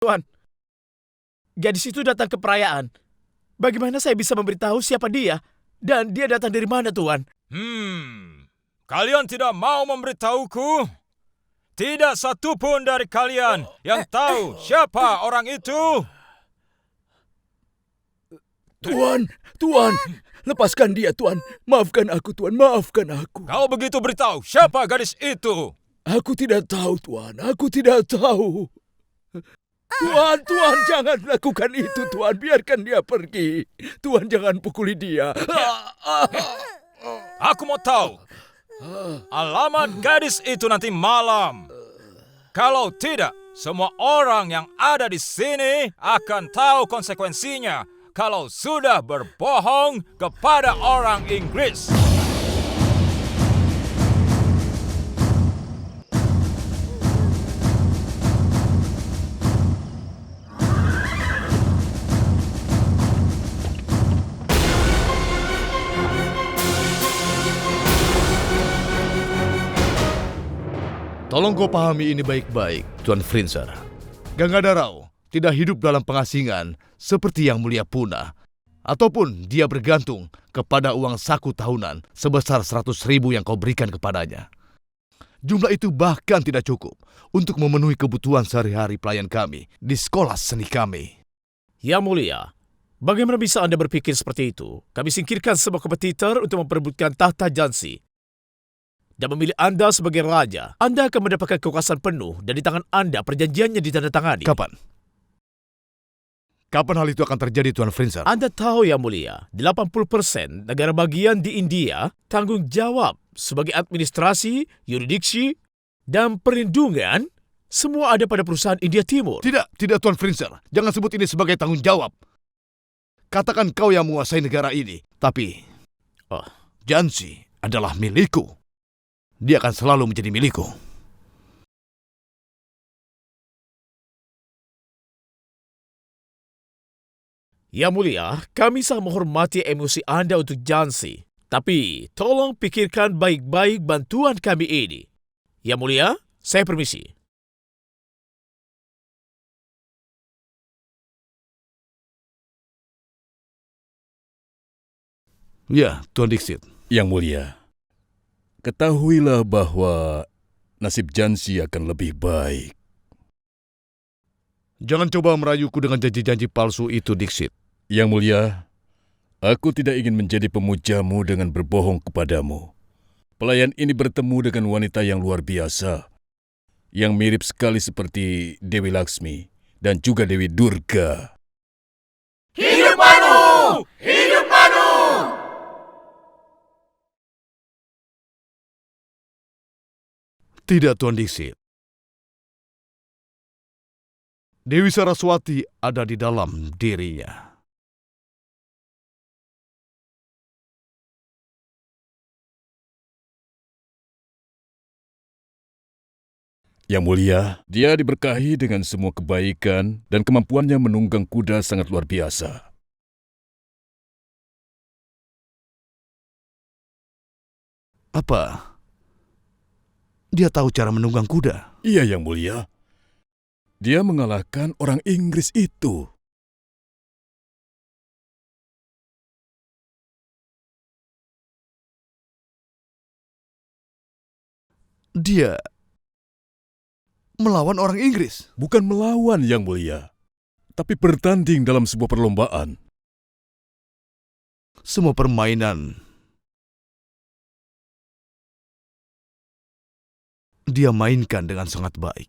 Tuan, gadis itu datang ke perayaan. Bagaimana saya bisa memberitahu siapa dia? Dan dia datang dari mana, Tuan? Kalian tidak mau memberitahuku? Tidak satupun dari kalian yang tahu siapa orang itu? Tuan, lepaskan dia, Tuan. Maafkan aku, Tuan, maafkan aku. Kalau begitu beritahu siapa gadis itu? Aku tidak tahu, Tuan. Aku tidak tahu. Tuan, jangan lakukan itu, Tuan. Biarkan dia pergi. Tuan, jangan pukuli dia. Aku mau tahu alamat gadis itu nanti malam. Kalau tidak, semua orang yang ada di sini akan tahu konsekuensinya kalau sudah berbohong kepada orang Inggris. Tolong kau pahami ini baik-baik, Tuan Frinzer. Gangadarau tidak hidup dalam pengasingan seperti Yang Mulia Puna, ataupun dia bergantung kepada uang saku tahunan sebesar 100.000 yang kau berikan kepadanya. Jumlah itu bahkan tidak cukup untuk memenuhi kebutuhan sehari-hari pelayan kami di sekolah seni kami. Yang Mulia, bagaimana bisa Anda berpikir seperti itu? Kami singkirkan semua kompetitor untuk memperebutkan tahta Jansi. Dan memilih Anda sebagai raja, Anda akan mendapatkan kekuasaan penuh dan di tangan Anda perjanjiannya ditandatangani. Kapan? Kapan hal itu akan terjadi, Tuan Frinzer? Anda tahu, Yang Mulia, 80% negara bagian di India tanggung jawab sebagai administrasi, yuridiksi, dan perlindungan semua ada pada perusahaan India Timur. Tidak, Tuan Frinzer. Jangan sebut ini sebagai tanggung jawab. Katakan kau yang menguasai negara ini, tapi Jansi adalah milikku. Dia akan selalu menjadi milikku. Yang Mulia, kami sangat menghormati emosi Anda untuk Jansi. Tapi, tolong pikirkan baik-baik bantuan kami ini. Yang Mulia, saya permisi. Ya, Tuan Dixit. Yang Mulia, ketahuilah bahwa nasib Jansi akan lebih baik. Jangan coba merayuku dengan janji-janji palsu itu, Dixit. Yang Mulia, aku tidak ingin menjadi pemujamu dengan berbohong kepadamu. Pelayan ini bertemu dengan wanita yang luar biasa, yang mirip sekali seperti Dewi Laksmi dan juga Dewi Durga. Hidup Manu! Hidup Manu! Tidak, Tuan Dixit. Dewi Saraswati ada di dalam dirinya. Yang Mulia, dia diberkahi dengan semua kebaikan dan kemampuannya menunggang kuda sangat luar biasa. Apa? Dia tahu cara menunggang kuda? Iya, Yang Mulia. Dia mengalahkan orang Inggris itu. Dia melawan orang Inggris? Bukan melawan, Yang Mulia, tapi bertanding dalam sebuah perlombaan. Semua permainan dia mainkan dengan sangat baik.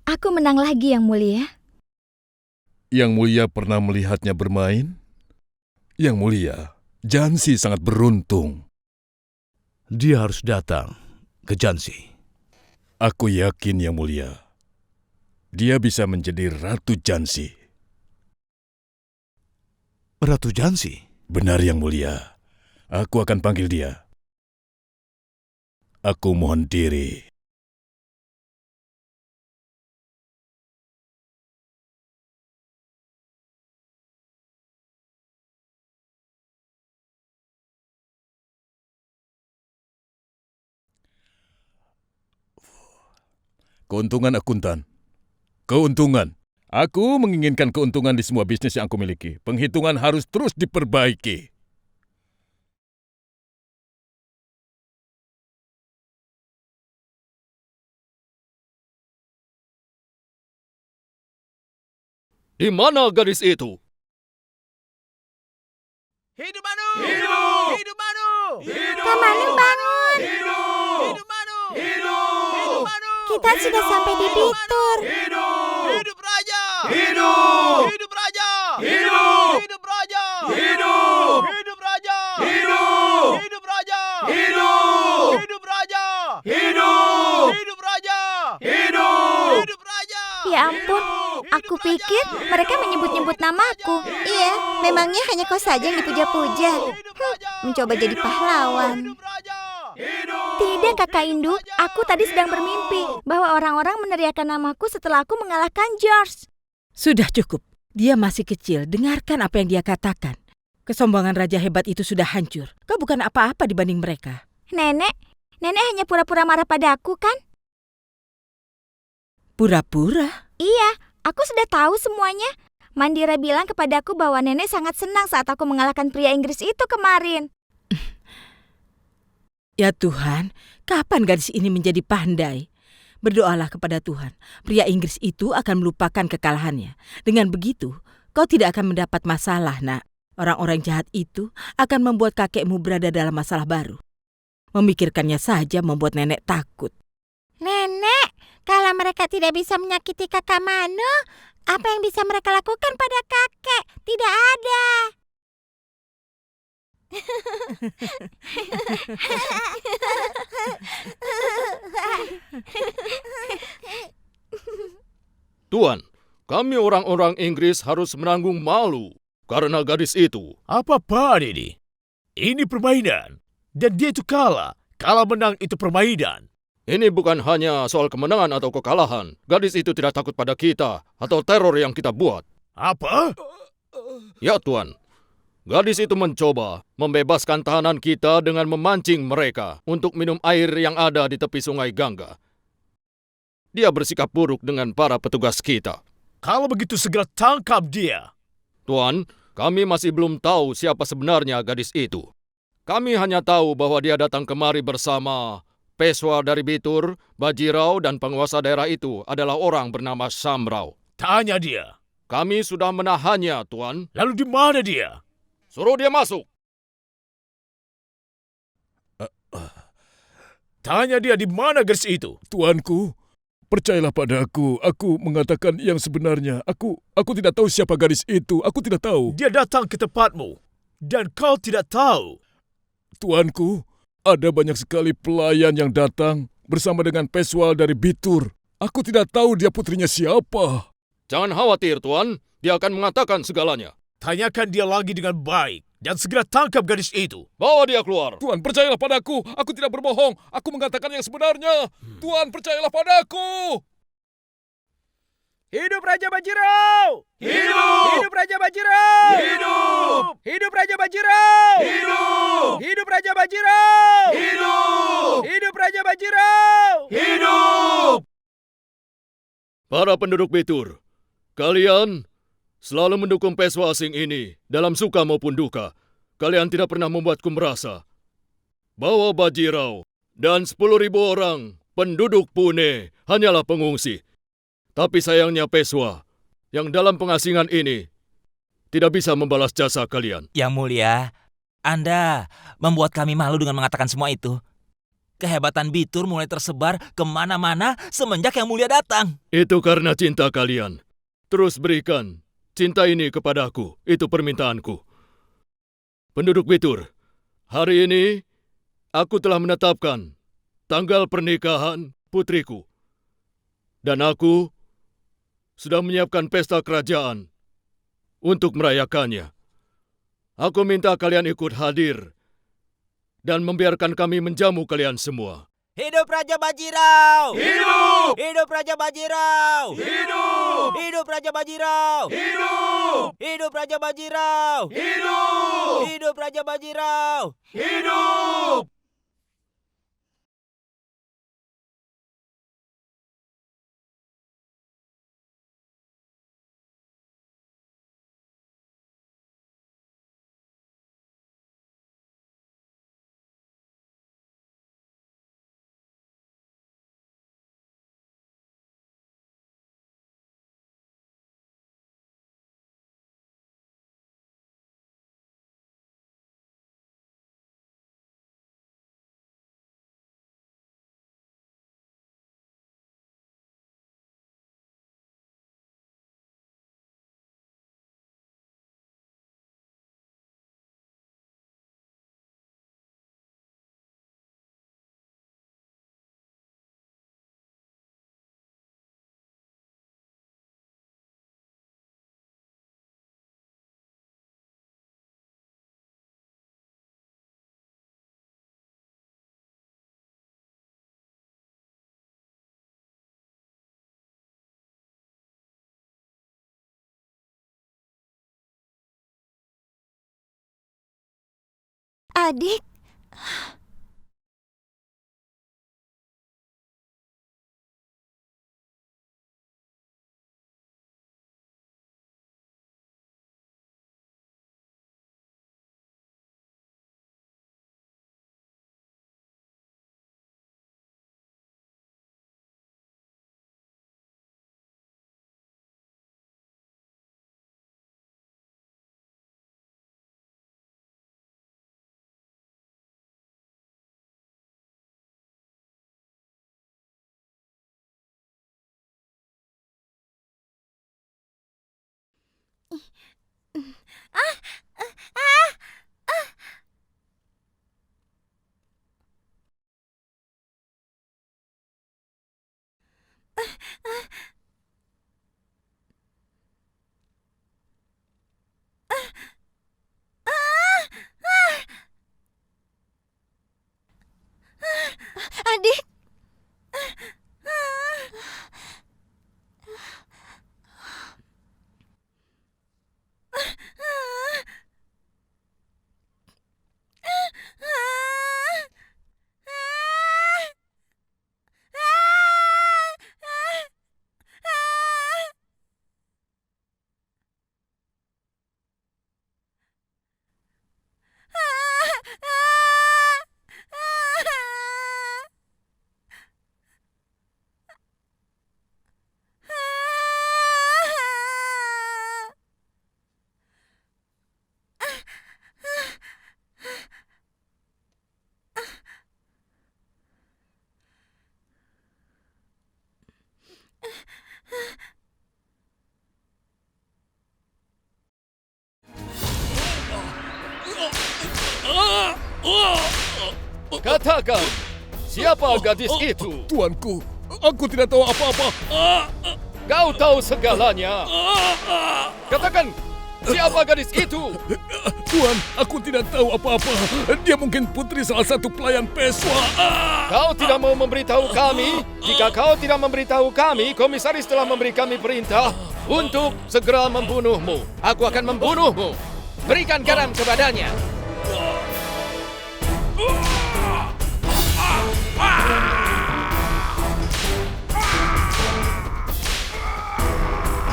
Aku menang lagi, Yang Mulia. Yang Mulia pernah melihatnya bermain? Yang Mulia, Jansi sangat beruntung. Dia harus datang ke Jansi. Aku yakin, Yang Mulia, dia bisa menjadi Ratu Jansi. Ratu Jansi? Benar, Yang Mulia. Aku akan panggil dia. Aku mohon diri. Keuntungan akuntan. Keuntungan. Aku menginginkan keuntungan di semua bisnis yang aku miliki. Penghitungan harus terus diperbaiki. Di mana gadis itu? Hidup Manu! Hidup! Hidup Manu! Kak Manu bangun! Hidup Manu! Hidup Manu! Kita sudah sampai di Bitur. Hidup Raja! Hidup! Hidup Raja! Hidup! Hidup Raja! Hidup! Hidup Raja! Hidup! Hidup Raja! Hidup! Hidup Raja! Hidup! Hidup Raja! Hidup! Hidup Raja! Ya ampun, aku pikir mereka menyebut-nyebut namaku. Iya, memangnya hanya kau saja yang dipuja-puja. Mencoba jadi pahlawan. Hidup Raja! Tidak, Kakak Indu. Aku tadi sedang bermimpi bahwa orang-orang meneriakkan namaku setelah aku mengalahkan George. Sudah cukup. Dia masih kecil. Dengarkan apa yang dia katakan. Kesombongan raja hebat itu sudah hancur. Kau bukan apa-apa dibanding mereka. Nenek hanya pura-pura marah padaku kan? Pura-pura? Iya, aku sudah tahu semuanya. Mandira bilang kepadaku bahwa nenek sangat senang saat aku mengalahkan pria Inggris itu kemarin. Ya Tuhan, kapan gadis ini menjadi pandai? Berdoalah kepada Tuhan. Pria Inggris itu akan melupakan kekalahannya. Dengan begitu, kau tidak akan mendapat masalah, nak. Orang-orang jahat itu akan membuat kakekmu berada dalam masalah baru. Memikirkannya saja membuat nenek takut. Nenek, kalau mereka tidak bisa menyakiti Kakak Manu, apa yang bisa mereka lakukan pada kakek? Tidak ada. Tuan, kami orang-orang Inggris harus menanggung malu karena gadis itu. Apa-apaan ini? Ini permainan. Dan dia itu kalah. Kalah menang itu permainan. Ini bukan hanya soal kemenangan atau kekalahan. Gadis itu tidak takut pada kita atau teror yang kita buat. Apa? Ya Tuan, gadis itu mencoba membebaskan tahanan kita dengan memancing mereka untuk minum air yang ada di tepi sungai Gangga. Dia bersikap buruk dengan para petugas kita. Kalau begitu segera tangkap dia. Tuan, kami masih belum tahu siapa sebenarnya gadis itu. Kami hanya tahu bahwa dia datang kemari bersama Peswa dari Bitur, Bajirao, dan penguasa daerah itu adalah orang bernama Samrau. Tanya dia. Kami sudah menahannya, Tuan. Lalu di mana dia? Suruh dia masuk. Tanya dia di mana gadis itu. Tuanku, percayalah padaku. Aku mengatakan yang sebenarnya. Aku tidak tahu siapa gadis itu. Aku tidak tahu. Dia datang ke tempatmu. Dan kau tidak tahu. Tuanku, ada banyak sekali pelayan yang datang bersama dengan Peswal dari Bitur. Aku tidak tahu dia putrinya siapa. Jangan khawatir, Tuan. Dia akan mengatakan segalanya. Tanyakan dia lagi dengan baik. Dan segera tangkap gadis itu. Bawa dia keluar. Tuan, percayalah padaku. Aku tidak berbohong. Aku mengatakan yang sebenarnya. Tuan, percayalah padaku. Hidup Raja Bajirao! Hidup! Hidup Raja Bajirao! Hidup! Hidup Raja Bajirao! Hidup! Hidup Raja Bajirao! Hidup! Hidup Raja Bajirao! Hidup! Para penduduk Bitur, kalian selalu mendukung Peswa asing ini dalam suka maupun duka. Kalian tidak pernah membuatku merasa bahwa Bajirao dan 10.000 orang penduduk Pune hanyalah pengungsi. Tapi sayangnya Peswa yang dalam pengasingan ini tidak bisa membalas jasa kalian. Yang mulia, Anda membuat kami malu dengan mengatakan semua itu. Kehebatan Bitur mulai tersebar kemana-mana semenjak Yang Mulia datang. Itu karena cinta kalian. Terus berikan cinta ini kepadaku. Itu permintaanku. Penduduk Bitur, hari ini aku telah menetapkan tanggal pernikahan putriku. Dan aku sudah menyiapkan pesta kerajaan untuk merayakannya. Aku minta kalian ikut hadir dan membiarkan kami menjamu kalian semua. Hidup Raja Bajirao! Hidup! Hidup Raja Bajirao! Hidup! Hidup Raja Bajirao! Hidup! Hidup Raja Bajirao! Hidup! Hidup Raja Bajirao! Hidup! Adik, adik. Katakan, siapa gadis itu? Tuanku, aku tidak tahu apa-apa. Kau tahu segalanya. Katakan, siapa gadis itu? Tuan, aku tidak tahu apa-apa. Dia mungkin putri salah satu pelayan Peswa. Kau tidak mau memberitahu kami? Jika kau tidak memberitahu kami, komisaris telah memberi kami perintah untuk segera membunuhmu. Aku akan membunuhmu. Berikan garam kepadanya.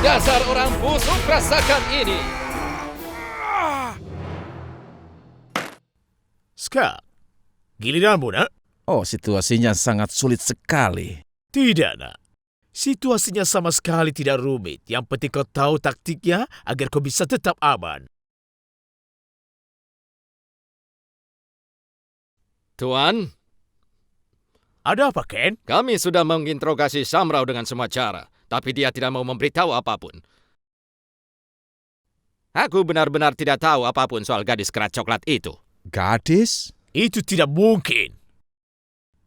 Dasar orang busuk, rasakan ini. Ska, giliranmu, nak? Oh, situasinya sangat sulit sekali. Tidak, nak. Situasinya sama sekali tidak rumit. Yang penting kau tahu taktiknya agar kau bisa tetap aman. Tuan, Ada apa, Ken? kami sudah menginterogasi Samrau dengan semua cara, tapi dia tidak mau memberitahu apapun. Aku benar-benar tidak tahu apapun soal gadis kerat coklat itu. Gadis? Itu tidak mungkin.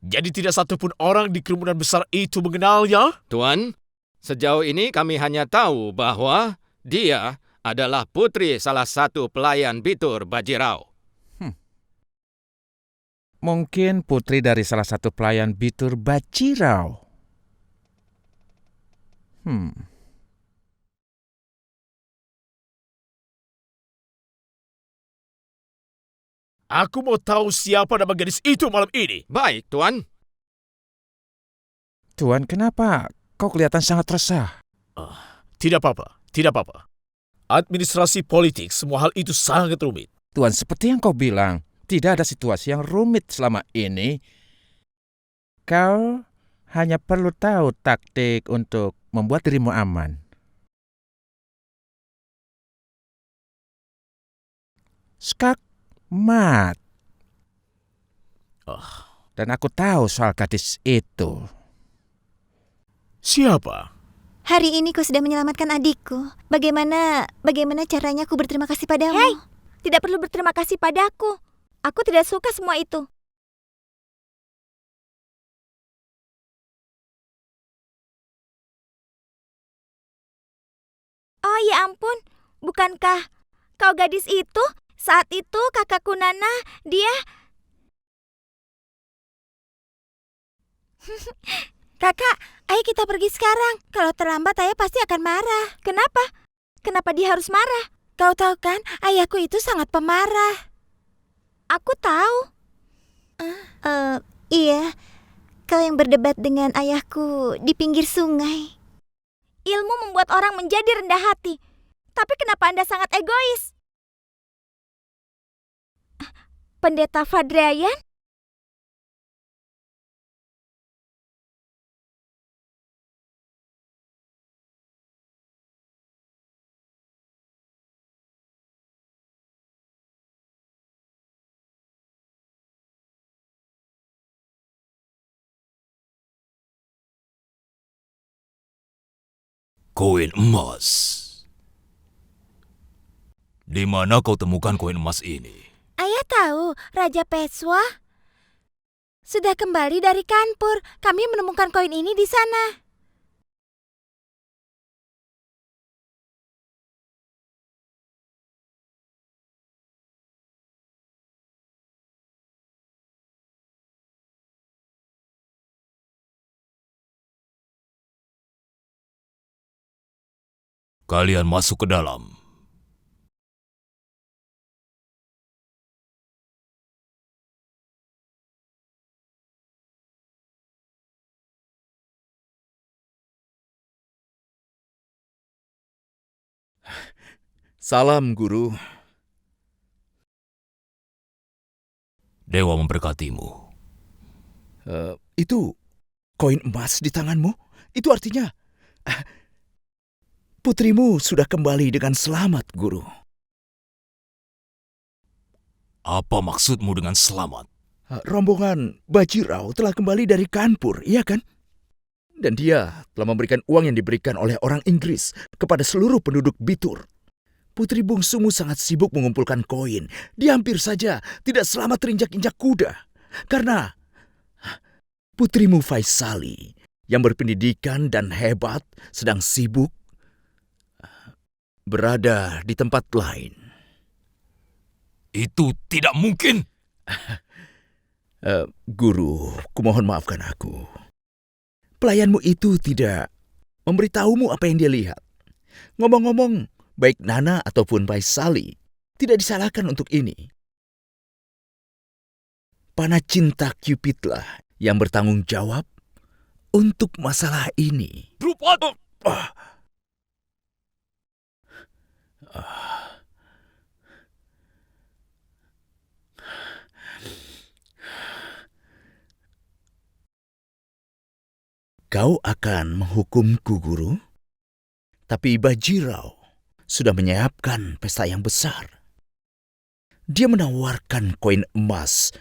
Jadi tidak satupun orang di kerumunan besar itu mengenalnya? Tuan, sejauh ini kami hanya tahu bahwa dia adalah putri salah satu pelayan Bitur Bajirao. Mungkin putri dari salah satu pelayan Bitur Bajirao. Aku mau tahu siapa nama gadis itu malam ini. Baik, Tuan. Tuan, kenapa kau kelihatan sangat resah? Tidak apa-apa, tidak apa-apa. Administrasi politik, semua hal itu sangat rumit. Tuan, seperti yang kau bilang, tidak ada situasi yang rumit selama ini. Kau hanya perlu tahu taktik untuk membuat dirimu aman. Skak mat. Dan aku tahu soal gadis itu. Siapa? Hari ini kau sudah menyelamatkan adikku. Bagaimana caranya aku berterima kasih padamu? Hei, tidak perlu berterima kasih padaku. Aku tidak suka semua itu. Oh ya ampun, bukankah kau gadis itu? Saat itu kakakku Nana, dia... Kakak, ayo kita pergi sekarang. Kalau terlambat ayah pasti akan marah. Kenapa? Kenapa dia harus marah? Kau tahu kan, ayahku itu sangat pemarah. Aku tahu. Iya, kau yang berdebat dengan ayahku di pinggir sungai. Ilmu membuat orang menjadi rendah hati. Tapi kenapa Anda sangat egois? Pendeta Fadrayan? Koin emas. Di mana kau temukan koin emas ini? Ayah tahu, Raja Peswa sudah kembali dari Kanpur. Kami menemukan koin ini di sana. Kalian masuk ke dalam. Salam, Guru. Dewa memberkatimu. Itu koin emas di tanganmu? Itu artinya putrimu sudah kembali dengan selamat, Guru. Apa maksudmu dengan selamat? Rombongan Bajirao telah kembali dari Kanpur, iya kan? Dan dia telah memberikan uang yang diberikan oleh orang Inggris kepada seluruh penduduk Bitur. Putri bungsumu sangat sibuk mengumpulkan koin. Dia hampir saja tidak selamat terinjak-injak kuda. Karena putrimu Faisali yang berpendidikan dan hebat sedang sibuk berada di tempat lain. Itu tidak mungkin. Guru, kumohon maafkan aku. Pelayanmu itu tidak memberitahumu apa yang dia lihat. Ngomong-ngomong, baik Nana ataupun Faisali tidak disalahkan untuk ini. Panah cinta Cupidlah yang bertanggung jawab untuk masalah ini. Drupad! Kau akan menghukumku, Guru? Tapi Bajirao sudah menyiapkan pesta yang besar. Dia menawarkan koin emas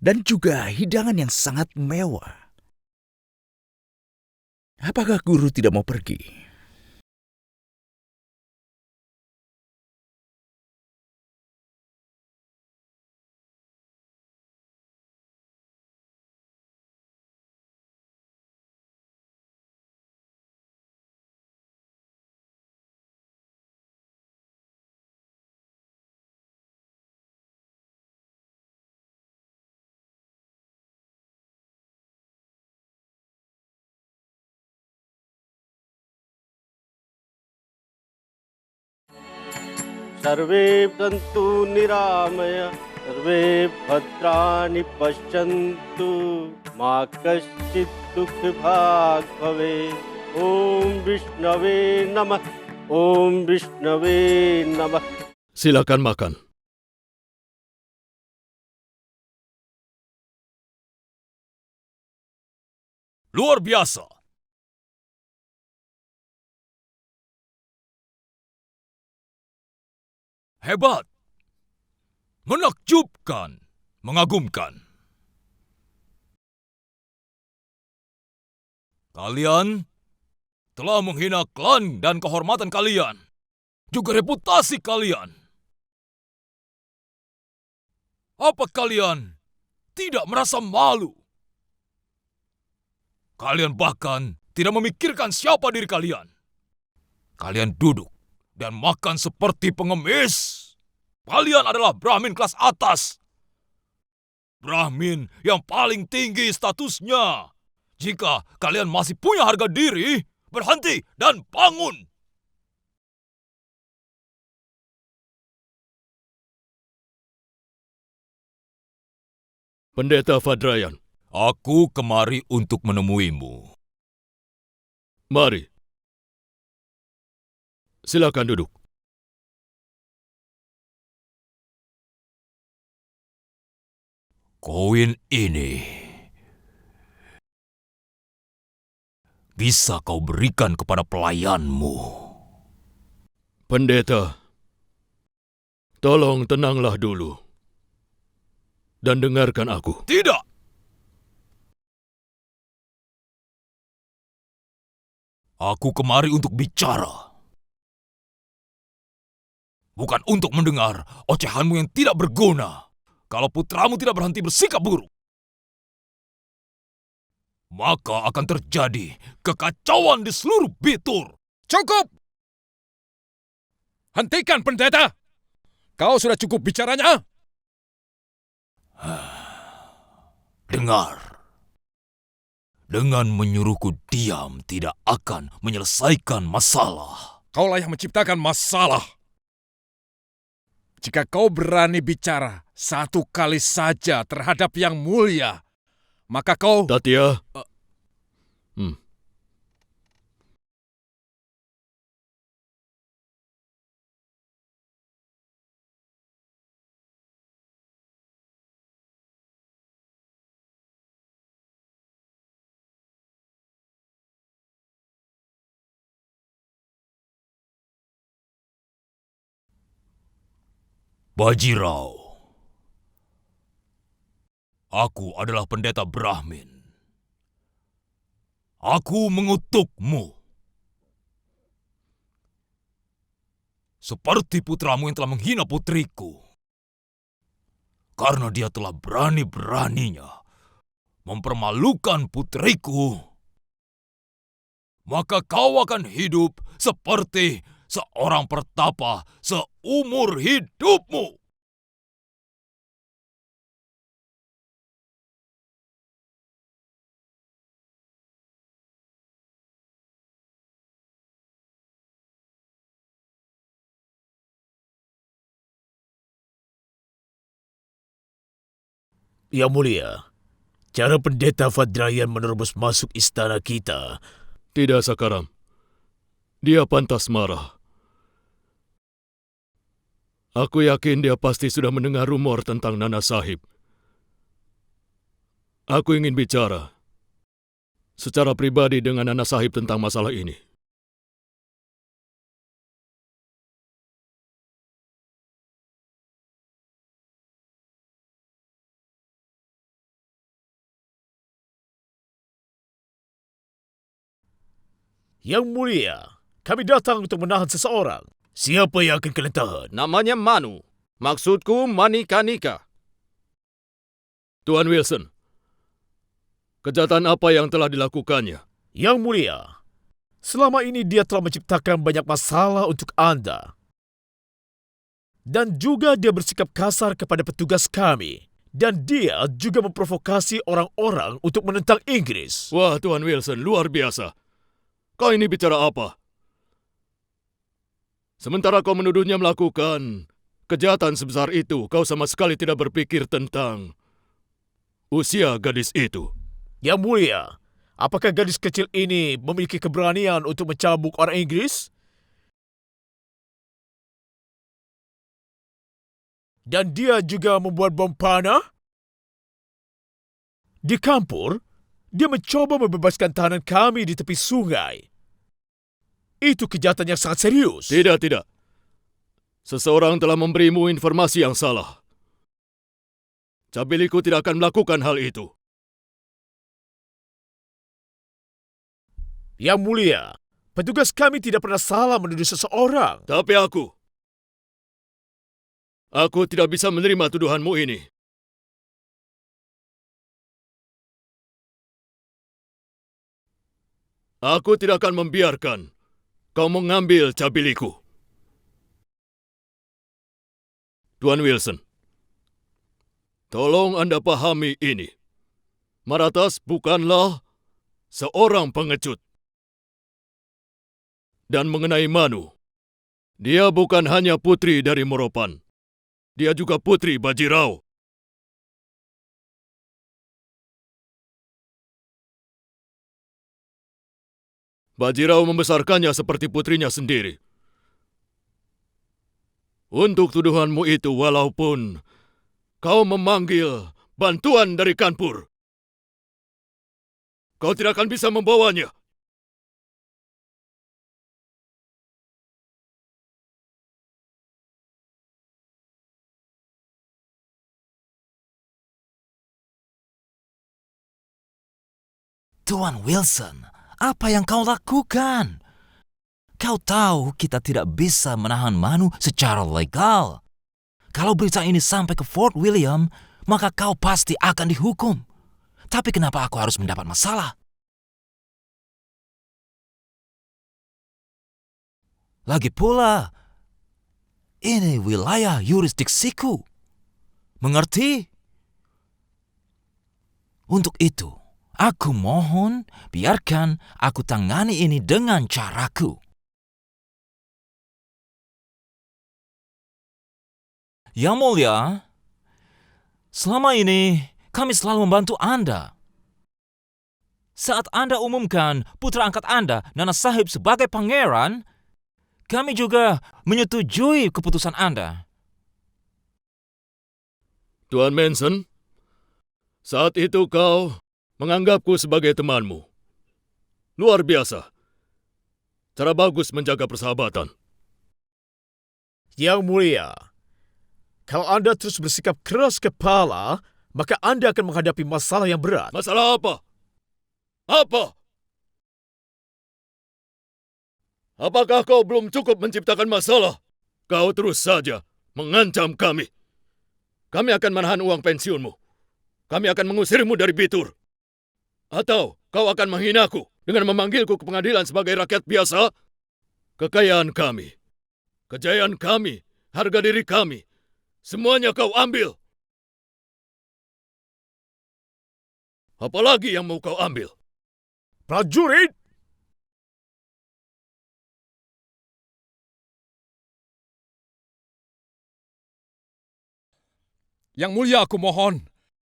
dan juga hidangan yang sangat mewah. Apakah Guru tidak mau pergi? सर्वे सन्तु निरामय सर्वे भद्राणि पश्यन्तु मा कश्चित् दुःखभाग् भवेत् ॐ विष्णवे नमः ॐ विष्णवे नमः. Silakan makan. Luar biasa. Hebat. Menakjubkan. Mengagumkan. Kalian telah menghina klan dan kehormatan kalian. Juga reputasi kalian. Apa kalian tidak merasa malu? Kalian bahkan tidak memikirkan siapa diri kalian. Kalian duduk dan makan seperti pengemis. Kalian adalah Brahmin kelas atas. Brahmin yang paling tinggi statusnya. Jika kalian masih punya harga diri, berhenti dan bangun. Pendeta Vadrayan, Aku kemari untuk menemuimu. mari. Silakan duduk. Koin ini bisa kau berikan kepada pelayanmu. Pendeta, tolong tenanglah dulu. Dan dengarkan aku. Tidak! Aku kemari untuk bicara. Bukan untuk mendengar ocehanmu yang tidak berguna. Kalau putramu tidak berhenti bersikap buruk, maka akan terjadi kekacauan di seluruh Bitur. Cukup! Hentikan, pendeta! Kau sudah cukup bicaranya? Dengar. Dengan menyuruhku diam tidak akan menyelesaikan masalah. Kaulah yang menciptakan masalah. Jika kau berani bicara satu kali saja terhadap yang mulia, maka kau... Tatya. Bajirao, aku adalah pendeta Brahmin. Aku mengutukmu. Seperti putramu yang telah menghina putriku. Karena dia telah berani-beraninya mempermalukan putriku, maka kau akan hidup seperti seorang pertapa seumur hidupmu. Yang mulia, cara pendeta Vadrayan menerobos masuk istana kita. Tidak, Sakaram. Dia pantas marah. Aku yakin dia pasti sudah mendengar rumor tentang Nana Sahib. Aku ingin bicara secara pribadi dengan Nana Sahib tentang masalah ini. Yang mulia, kami datang untuk menahan seseorang. Siapa yang akan kalian tahan? Namanya Manu. Maksudku Manikanika. Tuan Wilson, kejahatan apa yang telah dilakukannya? Yang mulia, selama ini dia telah menciptakan banyak masalah untuk Anda. Dan juga dia bersikap kasar kepada petugas kami. Dan dia juga memprovokasi orang-orang untuk menentang Inggris. Wah, Tuan Wilson, luar biasa. Kau ini bicara apa? Sementara kau menuduhnya melakukan kejahatan sebesar itu, kau sama sekali tidak berpikir tentang usia gadis itu. Yang mulia, apakah gadis kecil ini memiliki keberanian untuk mencambuk orang Inggris? Dan dia juga membuat bom panah? Di Kampur, dia mencoba membebaskan tahanan kami di tepi sungai. Itu kejahatan yang sangat serius. Tidak, tidak. Seseorang telah memberimu informasi yang salah. Cabiliku tidak akan melakukan hal itu. Yang mulia, petugas kami tidak pernah salah menuduh seseorang. Tapi aku tidak bisa menerima tuduhanmu ini. Aku tidak akan membiarkan kau mengambil cabiliku. Tuan Wilson, tolong Anda pahami ini. Marathas bukanlah seorang pengecut. Dan mengenai Manu, dia bukan hanya putri dari Moropan. Dia juga putri Bajirao. Bajirao membesarkannya seperti putrinya sendiri. Untuk tuduhanmu itu, walaupun kau memanggil bantuan dari Kanpur, kau tidak akan bisa membawanya. Tuan Wilson, apa yang kau lakukan? Kau tahu kita tidak bisa menahan Manu secara legal. Kalau berita ini sampai ke Fort William, maka kau pasti akan dihukum. Tapi kenapa aku harus mendapat masalah? Lagi pula, ini wilayah yurisdiksiku. Mengerti? Untuk itu, aku mohon biarkan aku tangani ini dengan caraku. Yang Mulia, selama ini kami selalu membantu Anda. Saat Anda umumkan putra angkat Anda, Nana Sahib, sebagai pangeran, kami juga menyetujui keputusan Anda. Tuan Manson, saat itu kau menganggapku sebagai temanmu. Luar biasa. Cara bagus menjaga persahabatan. Yang Mulia, kalau Anda terus bersikap keras kepala, maka Anda akan menghadapi masalah yang berat. Masalah apa? Apa? Apakah kau belum cukup menciptakan masalah? Kau terus saja mengancam kami. Kami akan menahan uang pensiunmu. Kami akan mengusirmu dari Bitur. Atau kau akan menghinaku dengan memanggilku ke pengadilan sebagai rakyat biasa? Kekayaan kami, kejayaan kami, harga diri kami, semuanya kau ambil. Apalagi yang mau kau ambil? Prajurit! Yang Mulia, aku mohon,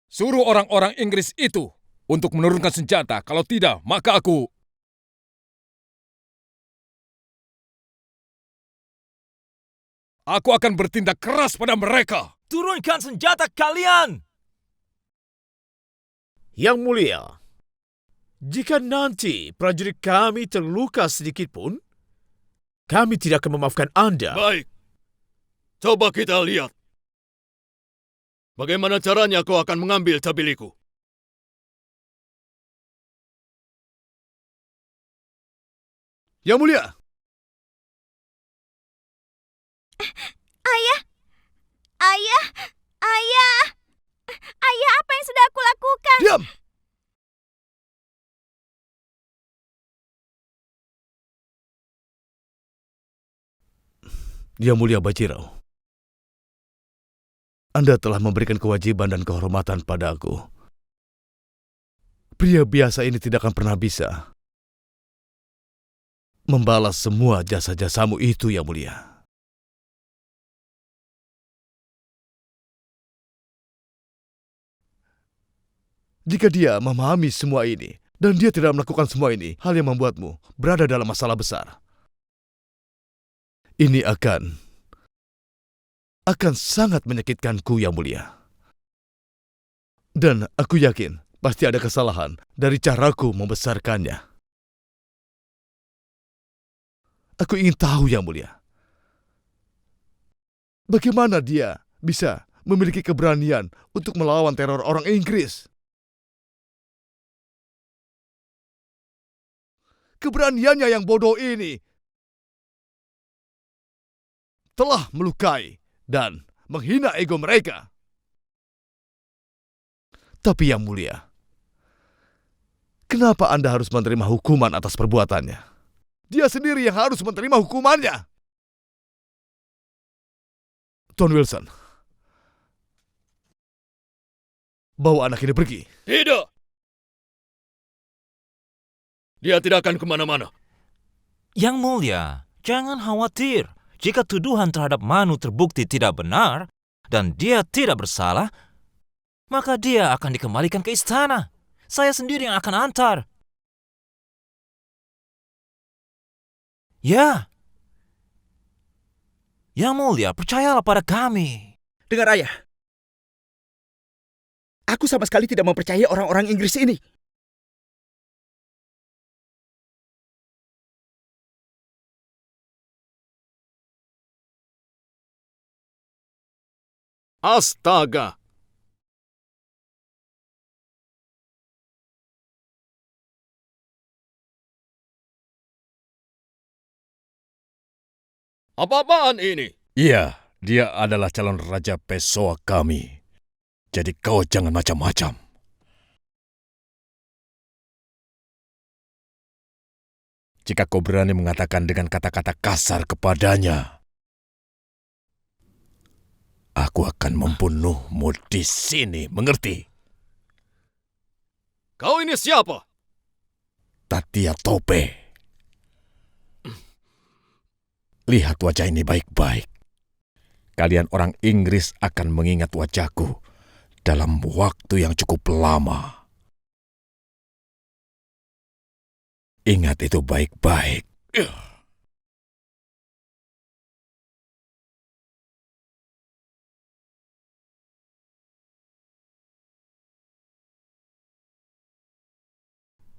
suruh orang-orang Inggris itu untuk menurunkan senjata. Kalau tidak, maka aku... Aku akan bertindak keras pada mereka. Turunkan senjata kalian! Yang Mulia, jika nanti prajurit kami terluka sedikit pun, kami tidak akan memaafkan Anda. Baik. Coba kita lihat. Bagaimana caranya kau akan mengambil tabeliku? Yang Mulia! Ayah! Ayah! Ayah! Ayah, apa yang sudah aku lakukan? Diam! Yang Mulia Bajirao, Anda telah memberikan kewajiban dan kehormatan padaku. Pria biasa ini tidak akan pernah bisa membalas semua jasa-jasamu itu, Yang Mulia. Jika dia memahami semua ini, dan dia tidak melakukan semua ini, hal yang membuatmu berada dalam masalah besar. Ini akan sangat menyakitkanku, Yang Mulia. Dan aku yakin pasti ada kesalahan dari caraku membesarkannya. Aku ingin tahu, Yang Mulia, bagaimana dia bisa memiliki keberanian untuk melawan teror orang Inggris. Keberaniannya yang bodoh ini telah melukai dan menghina ego mereka. Tapi Yang Mulia, kenapa Anda harus menerima hukuman atas perbuatannya? Dia sendiri yang harus menerima hukumannya. Tuan Wilson, bawa anak ini pergi. Tidak! Dia tidak akan kemana-mana. Yang Mulia, jangan khawatir. Jika tuduhan terhadap Manu terbukti tidak benar dan dia tidak bersalah, maka dia akan dikembalikan ke istana. Saya sendiri yang akan antar. Ya. Yang mulia, percayalah pada kami. Dengar ayah. Aku sama sekali tidak mempercayai orang-orang Inggris ini. Astaga! Apa-apaan ini? Iya, dia adalah calon raja Pessoa kami. Jadi kau jangan macam-macam. Jika kau berani mengatakan dengan kata-kata kasar kepadanya, aku akan membunuhmu di sini, mengerti? Kau ini siapa? Tatia Tope. Lihat wajah ini baik-baik. Kalian orang Inggris akan mengingat wajahku dalam waktu yang cukup lama. Ingat itu baik-baik.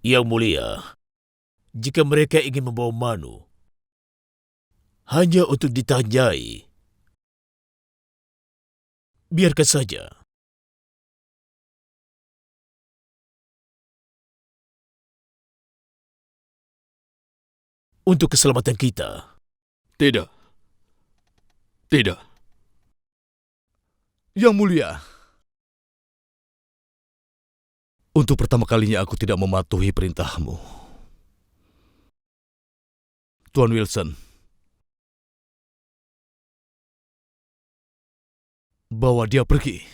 Yang mulia, jika mereka ingin membawa Manu hanya untuk ditanyai, biarkan saja. Untuk keselamatan kita. Tidak. Tidak. Yang mulia, untuk pertama kalinya aku tidak mematuhi perintahmu. Tuan Wilson, bawa dia pergi.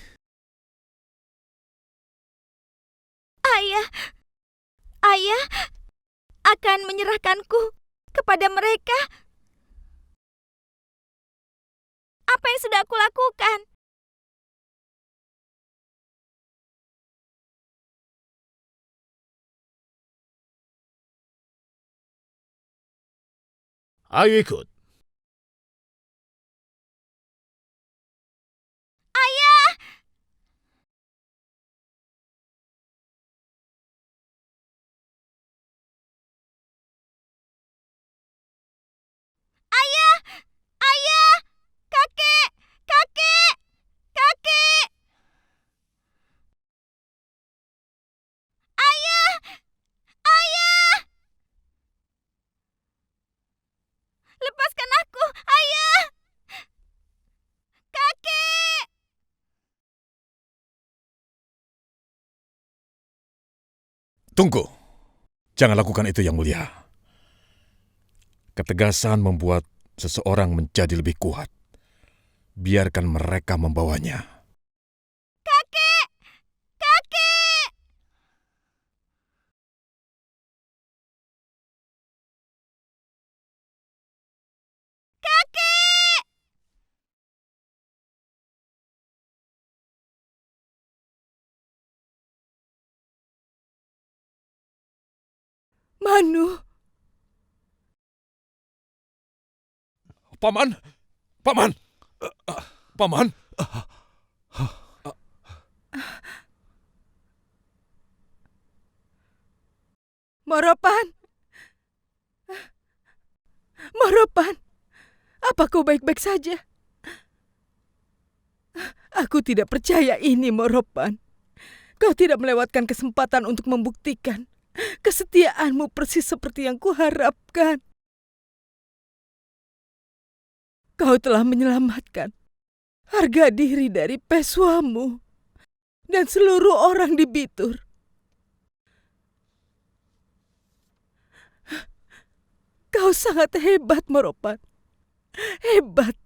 Ayah akan menyerahkanku kepada mereka. Apa yang sudah aku lakukan? Ayo ikut. Ayah! Ayah! Ayah! Kakek! Kakek! Kakek! Ayah! Ayah! Lepaskan aku, ayah! Kakek! Tunggu. Jangan lakukan itu, Yang Mulia. Ketegasan membuat seseorang menjadi lebih kuat. Biarkan mereka membawanya. Kakek! Kakek! Kakek! Manu, Paman! Paman! Paman! Moropan! Moropan! Apa kau baik-baik saja? Aku tidak percaya ini, Moropan. Kau tidak melewatkan kesempatan untuk membuktikan kesetiaanmu persis seperti yang kuharapkan. Kau telah menyelamatkan harga diri dari pesuamu dan seluruh orang di Bitur. Kau sangat hebat, Moropan. Hebat.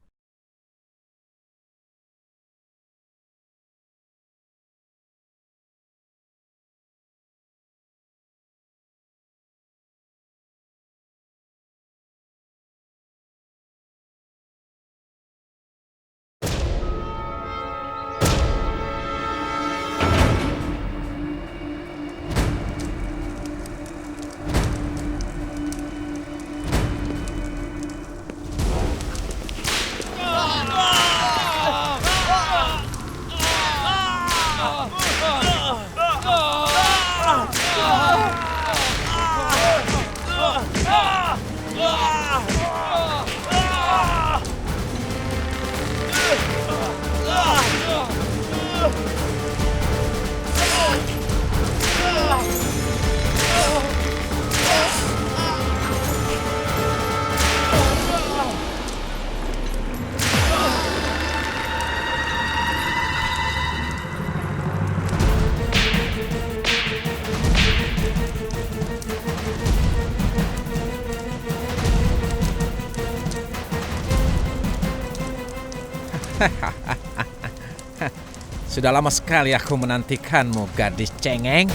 Sudah lama sekali aku menantikanmu, gadis cengeng.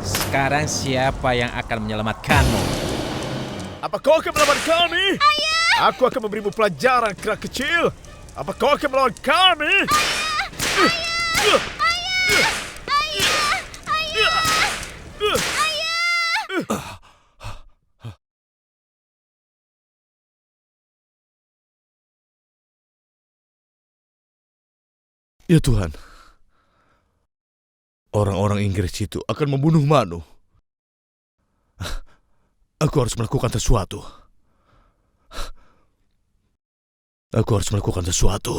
Sekarang siapa yang akan menyelamatkanmu? Apa kau akan melawan kami? Ayah! Aku akan memberimu pelajaran, kera kecil. Apa kau akan melawan kami? Ayah! Ya Tuhan, orang-orang Inggris itu akan membunuh Manu. Aku harus melakukan sesuatu. Aku harus melakukan sesuatu.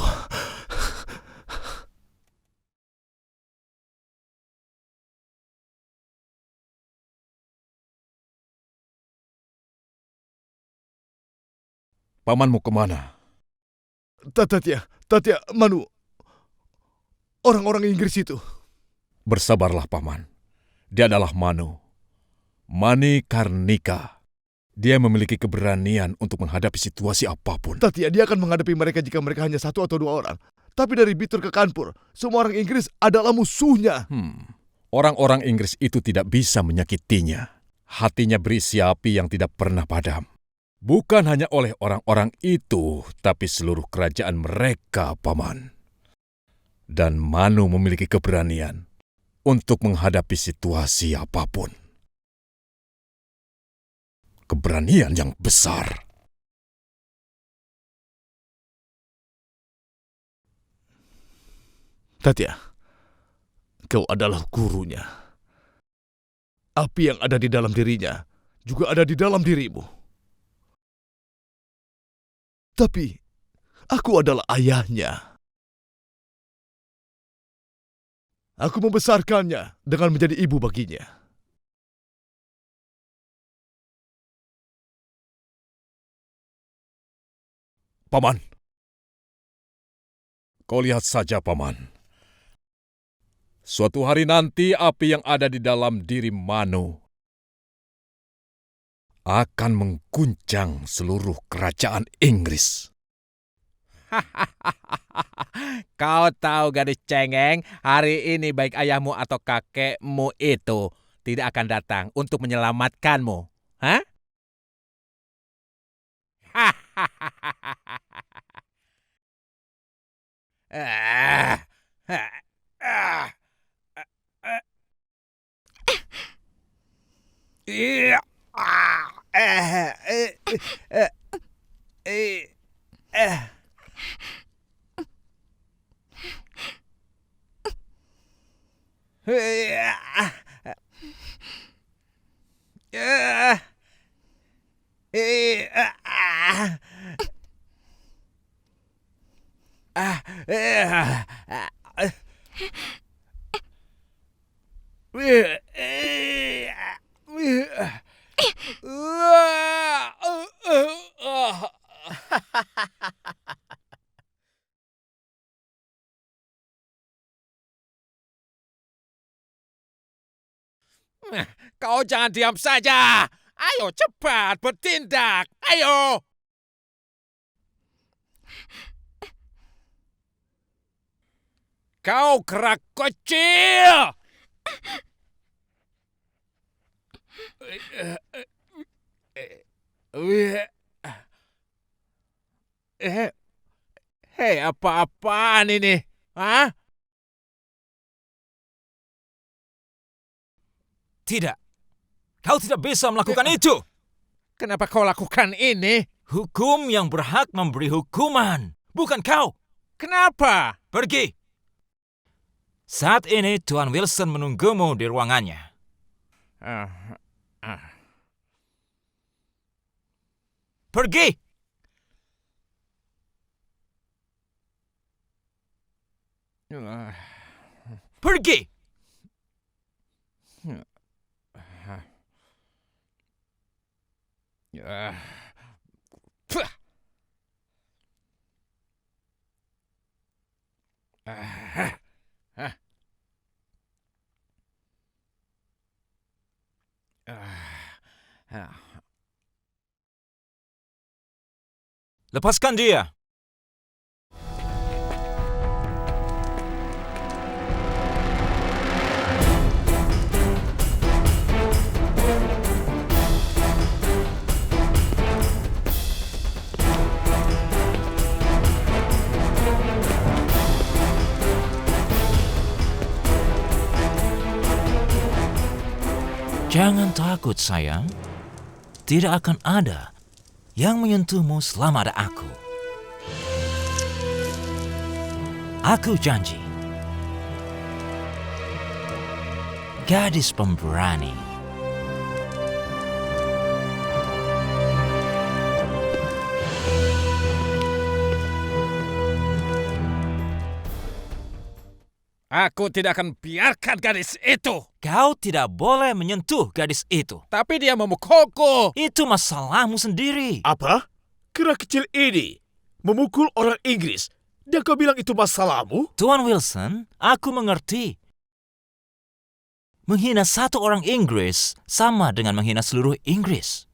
Paman mau kemana? Tatia, Manu. Orang-orang Inggris itu. Bersabarlah, Paman. Dia adalah Manu. Mani Karnika. Dia memiliki keberanian untuk menghadapi situasi apapun. Tatia, dia akan menghadapi mereka jika mereka hanya 1 atau 2 orang. Tapi dari Bitur ke Kanpur, semua orang Inggris adalah musuhnya. Orang-orang Inggris itu tidak bisa menyakitinya. Hatinya berisi api yang tidak pernah padam. Bukan hanya oleh orang-orang itu, tapi seluruh kerajaan mereka, Paman. Dan Manu memiliki keberanian untuk menghadapi situasi apapun. Keberanian yang besar. Tatia, kau adalah gurunya. Api yang ada di dalam dirinya juga ada di dalam dirimu. Tapi, aku adalah ayahnya. Aku membesarkannya dengan menjadi ibu baginya. Paman, kau lihat saja, Paman. Suatu hari nanti api yang ada di dalam diri Manu akan mengguncang seluruh kerajaan Inggris. Kau tahu, gadis cengeng, hari ini baik ayahmu atau kakekmu itu tidak akan datang untuk menyelamatkanmu. Hah? Kau jangan diam saja. Ayo cepat bertindak. Ayo. Kau kera kecil. Hei, apa-apaan ini? Hah? Tidak. Kau tidak bisa melakukan itu. Kenapa kau lakukan ini? Hukum yang berhak memberi hukuman, bukan kau. Kenapa? Pergi. Saat ini Tuan Wilson menunggumu di ruangannya. Pergi. Pergi. Lepaskan dia. Jangan takut, sayang. Tidak akan ada yang menyentuhmu selama ada aku. Aku janji. Gadis pemberani. Aku tidak akan biarkan gadis itu. Kau tidak boleh menyentuh gadis itu. Tapi dia memukulku. Itu masalahmu sendiri. Apa? Kera kecil ini memukul orang Inggris dan kau bilang itu masalahmu? Tuan Wilson, aku mengerti. Menghina satu orang Inggris sama dengan menghina seluruh Inggris.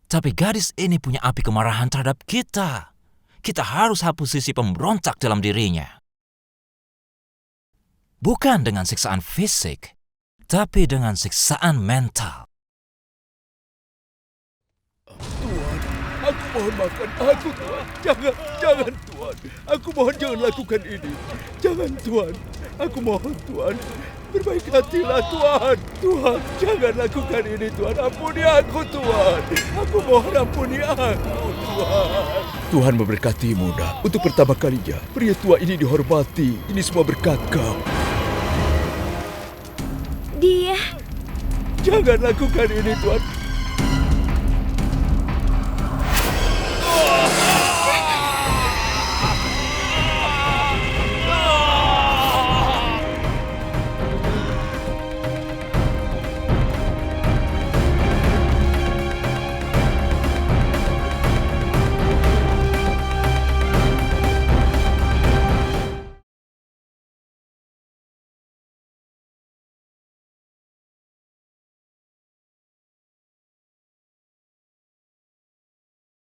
Tapi gadis ini punya api kemarahan terhadap kita. Kita harus hapus sisi pemberontak dalam dirinya. Bukan dengan siksaan fisik, tapi dengan siksaan mental. Tuan, aku mohon maafkan aku, Tuan. Jangan, Tuan. Aku mohon jangan lakukan ini. Jangan, Tuan. Aku mohon, Tuan. Berbaik hatilah, Tuan. Tuan, jangan lakukan ini, Tuan. Ampuni aku, Tuan. Aku mohon ampuni aku, Tuan. Tuhan memberkatimu, Nak. Untuk pertama kalinya, pria tua ini dihormati. Ini semua berkat kau. Dia... Jangan lakukan ini, Tuan.